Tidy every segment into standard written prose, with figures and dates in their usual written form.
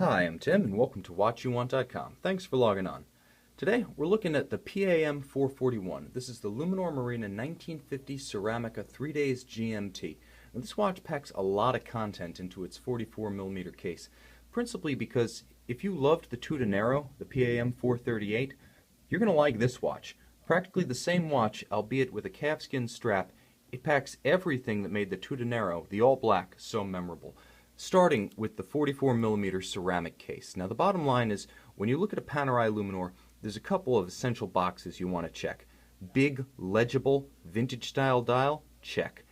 Hi, I'm Tim, and welcome to Watchuwant.com. Thanks for logging on. Today, we're looking at the PAM00441. This is the Luminor Marina 1950 Ceramica 3 days GMT. Now, this watch packs a lot of content into its 44mm case, principally because if you loved the Tuttonero, the PAM00438, you're going to like this watch. Practically the same watch, albeit with a calfskin strap. It packs everything that made the Tuttonero, the all-black, so memorable. Starting with the 44mm ceramic case. Now the bottom line is, when you look at a Panerai Luminor, there's a couple of essential boxes you want to check. Big, legible, vintage-style dial? Check.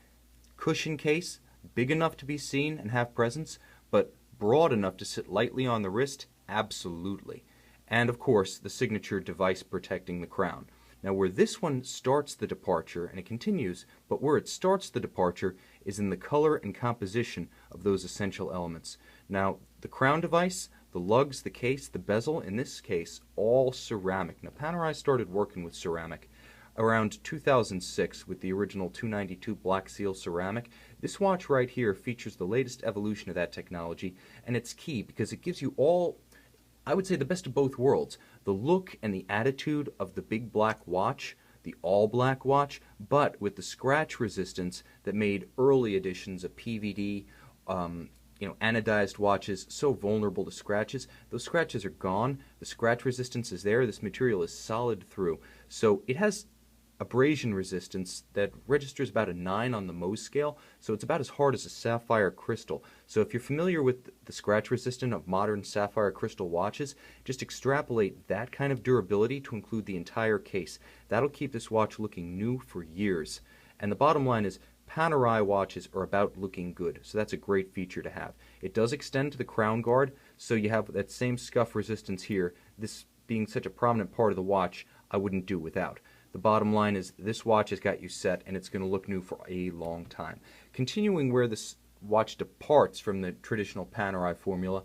Cushion case? Big enough to be seen and have presence, but broad enough to sit lightly on the wrist? Absolutely. And of course, the signature device protecting the crown. Now where this one starts the departure, and it continues, but where it starts the departure is in the color and composition of those essential elements. Now the crown device, the lugs, the case, the bezel, in this case, all ceramic. Now Panerai started working with ceramic around 2006 with the original 292 Black Seal ceramic. This watch right here features the latest evolution of that technology, and it's key because it gives you all, I would say, the best of both worlds. The look and the attitude of the big black watch, the all-black watch, but with the scratch resistance that made early editions of PVD, anodized watches so vulnerable to scratches. Those scratches are gone. The scratch resistance is there. This material is solid through. So it has abrasion resistance that registers about a 9 on the Mohs scale, so it's about as hard as a sapphire crystal. So if you're familiar with the scratch resistance of modern sapphire crystal watches, just extrapolate that kind of durability to include the entire case. That'll keep this watch looking new for years. And the bottom line is, Panerai watches are about looking good, so that's a great feature to have. It does extend to the crown guard, so you have that same scuff resistance here. This being such a prominent part of the watch, I wouldn't do without. The bottom line is this watch has got you set, and it's going to look new for a long time. Continuing where this watch departs from the traditional Panerai formula,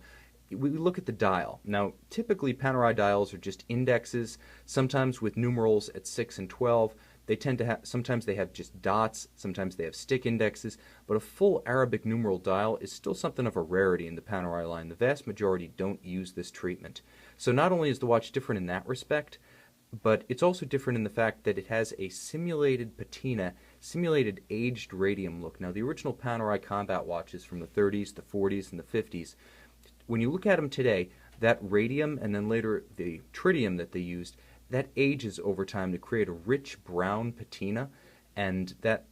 we look at the dial. Now, typically Panerai dials are just indexes, sometimes with numerals at 6 and 12. They tend to have, sometimes they have just dots, sometimes they have stick indexes, but a full Arabic numeral dial is still something of a rarity in the Panerai line. The vast majority don't use this treatment. So not only is the watch different in that respect, but it's also different in the fact that it has a simulated patina, simulated aged radium look. Now, the original Panerai combat watches from the 30s, the 40s, and the 50s, when you look at them today, that radium and then later the tritium that they used, that ages over time to create a rich brown patina, and that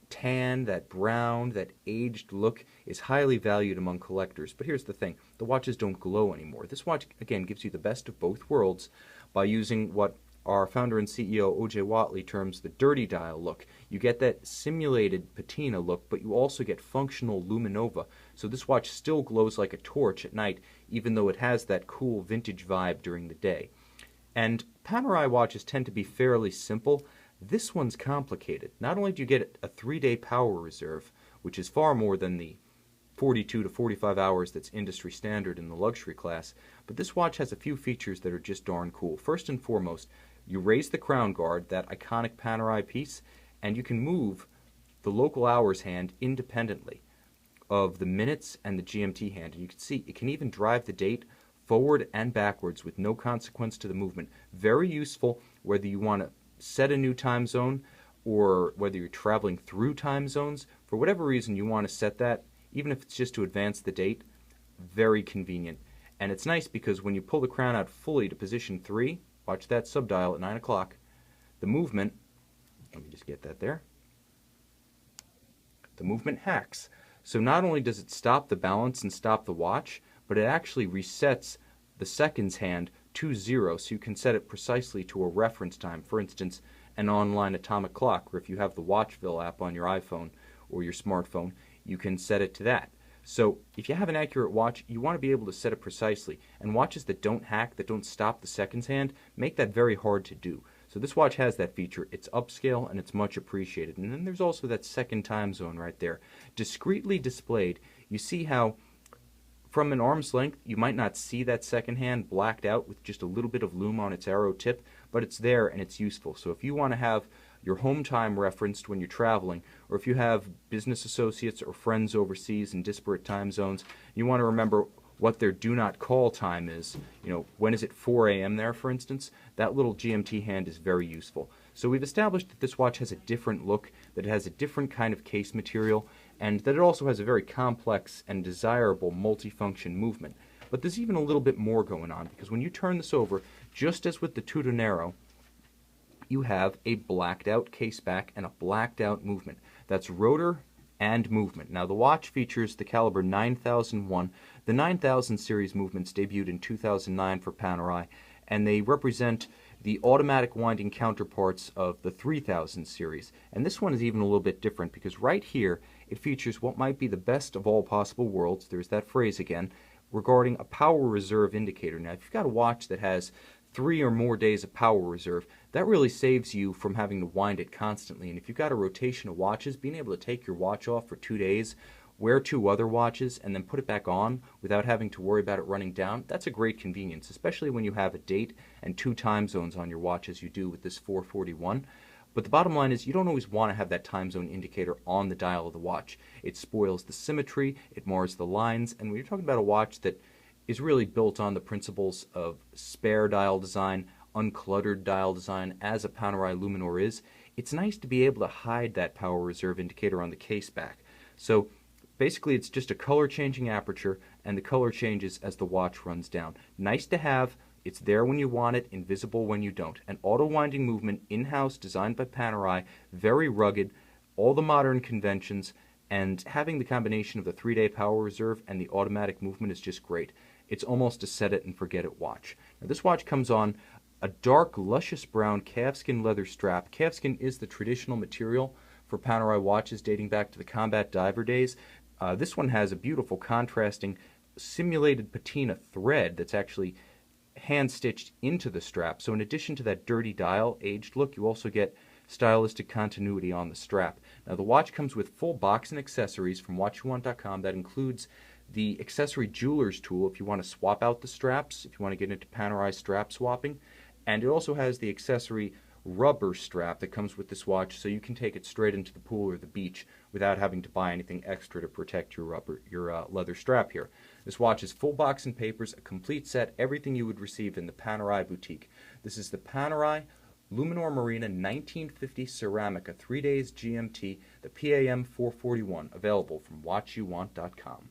tan, that brown, that aged look is highly valued among collectors. But here's the thing, the watches don't glow anymore. This watch, again, gives you the best of both worlds by using what our founder and CEO O.J. Watley terms the dirty dial look. You get that simulated patina look, but you also get functional luminova. So this watch still glows like a torch at night, even though it has that cool vintage vibe during the day. And Panerai watches tend to be fairly simple. This one's complicated. Not only do you get a 3-day power reserve, which is far more than the 42 to 45 hours that's industry standard in the luxury class, but this watch has a few features that are just darn cool. First and foremost, you raise the crown guard, that iconic Panerai piece, and you can move the local hours hand independently of the minutes and the GMT hand. And you can see it can even drive the date forward and backwards with no consequence to the movement. Very useful whether you want to set a new time zone or whether you're traveling through time zones. For whatever reason you want to set that, even if it's just to advance the date, very convenient. And it's nice because when you pull the crown out fully to position 3, watch that subdial at 9 o'clock, the movement, let me just get that there, the movement hacks. So not only does it stop the balance and stop the watch, but it actually resets the seconds hand to 0, so you can set it precisely to a reference time. For instance, an online atomic clock, or if you have the Watchville app on your iPhone or your smartphone, you can set it to that. So if you have an accurate watch, you want to be able to set it precisely. And watches that don't hack, that don't stop the seconds hand, make that very hard to do. So this watch has that feature. It's upscale and it's much appreciated. And then there's also that second time zone right there. Discreetly displayed, you see how from an arm's length, you might not see that second hand blacked out with just a little bit of lume on its arrow tip, but it's there and it's useful. So if you want to have your home time referenced when you're traveling, or if you have business associates or friends overseas in disparate time zones, you want to remember what their do not call time is. When is it 4 a.m. there, for instance? That little GMT hand is very useful. So we've established that this watch has a different look, that it has a different kind of case material, and that it also has a very complex and desirable multifunction movement. But there's even a little bit more going on, because when you turn this over, just as with the Tuttonero, you have a blacked out case back and a blacked out movement. That's rotor and movement. Now the watch features the caliber 9001. The 9000 series movements debuted in 2009 for Panerai, and they represent the automatic winding counterparts of the 3000 series. And this one is even a little bit different, because right here it features what might be the best of all possible worlds, there's that phrase again, regarding a power reserve indicator. Now if you've got a watch that has 3 or more days of power reserve, that really saves you from having to wind it constantly. And if you've got a rotation of watches, being able to take your watch off for 2 days, wear 2 other watches, and then put it back on without having to worry about it running down, that's a great convenience, especially when you have a date and 2 time zones on your watch as you do with this 441. But the bottom line is you don't always want to have that time zone indicator on the dial of the watch. It spoils the symmetry, it mars the lines, and when you're talking about a watch that is really built on the principles of spare dial design, uncluttered dial design, as a Panerai Luminor is, it's nice to be able to hide that power reserve indicator on the case back. So basically it's just a color changing aperture, and the color changes as the watch runs down. Nice to have, it's there when you want it, invisible when you don't. An auto winding movement, in-house, designed by Panerai, very rugged, all the modern conventions, and having the combination of the 3-day power reserve and the automatic movement is just great. It's almost a set it and forget it watch. Now this watch comes on a dark, luscious brown calfskin leather strap. Calfskin is the traditional material for Panerai watches dating back to the combat diver days. This one has a beautiful contrasting simulated patina thread that's actually hand-stitched into the strap. So in addition to that dirty dial, aged look, you also get stylistic continuity on the strap. Now the watch comes with full box and accessories from Watchuwant.com. That includes the accessory jeweler's tool if you want to swap out the straps, if you want to get into Panerai strap swapping. And it also has the accessory rubber strap that comes with this watch, so you can take it straight into the pool or the beach without having to buy anything extra to protect your leather strap here. This watch is full box and papers, a complete set, everything you would receive in the Panerai boutique. This is the Panerai Luminor Marina 1950 Ceramica 3 days GMT, the PAM00441, available from Watchuwant.com.